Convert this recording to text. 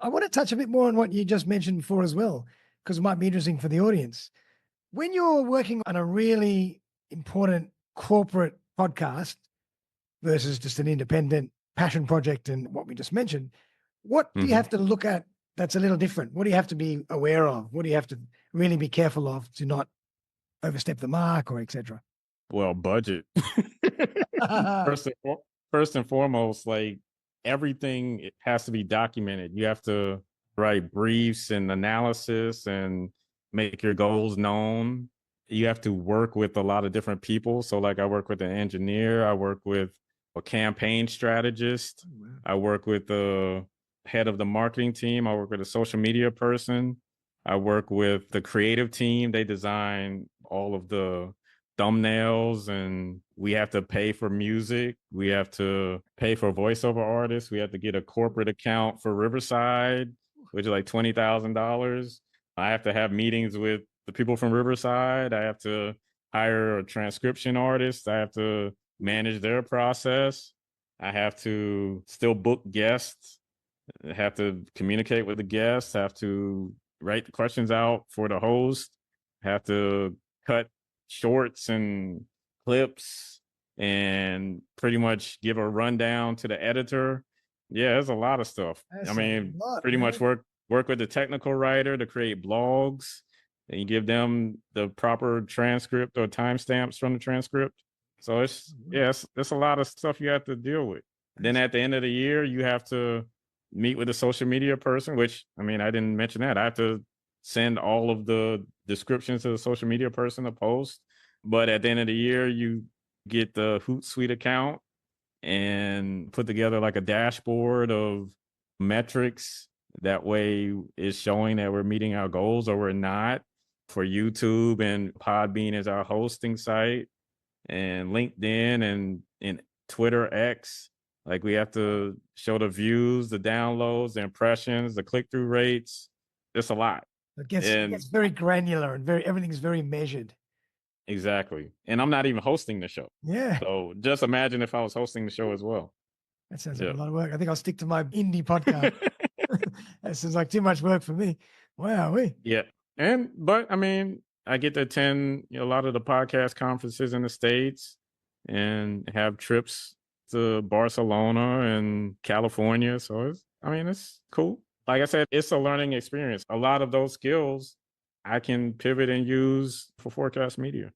I want to touch a bit more on what you just mentioned before as well, because it might be interesting for the audience. When you're working on a really important corporate podcast versus just an independent passion project and what we just mentioned, what do you Mhm. have to look at that's a little different? What do you have to be aware of? What do you have to really be careful of to not overstep the mark or etc.? Well, budget. First and first and foremost, like, everything it has to be documented. You have to write briefs and analysis and make your goals known. You have to work with a lot of different people. So, like, I work with an engineer, I work with a campaign strategist, Wow. I work with the head of the marketing team, I work with a social media person, I work with the creative team. They design all of the thumbnails, and we have to pay for music. We have to pay for voiceover artists. We have to get a corporate account for Riverside, which is like $20,000. I have to have meetings with the people from Riverside. I have to hire a transcription artist. I have to manage their process. I have to still book guests. I have to communicate with the guests. Have to write the questions out for the host. Have to cut shorts and clips and pretty much give a rundown to the editor. Yeah, there's a lot of stuff. I That's a mean, lot, pretty much man. work with the technical writer to create blogs, and you give them the proper transcript or timestamps from the transcript. So it's Mhm. yes, there's a lot of stuff you have to deal with. Then That's at the end of the year, you have to meet with a social media person, which, I mean, I didn't mention that. I have to send all of the descriptions to the social media person to post. But at the end of the year, you get the Hootsuite account and put together like a dashboard of metrics. That way it's showing that we're meeting our goals or we're not. For YouTube, and Podbean is our hosting site, and LinkedIn and Twitter X. Like, we have to show the views, the downloads, the impressions, the click-through rates. It's a lot. it gets And very granular and very everything's very measured. exactly. And I'm not even hosting the show. Yeah. So just imagine if I was hosting the show as well. That sounds like a Yeah. lot of work. I think I'll stick to my indie podcast. That sounds like too much work for me. Wow. Yeah. But I mean, I get to attend, a lot of the podcast conferences in the States and have trips to Barcelona and California. So I mean, it's cool. Like I said, it's a learning experience. A lot of those skills I can pivot and use for forecast media.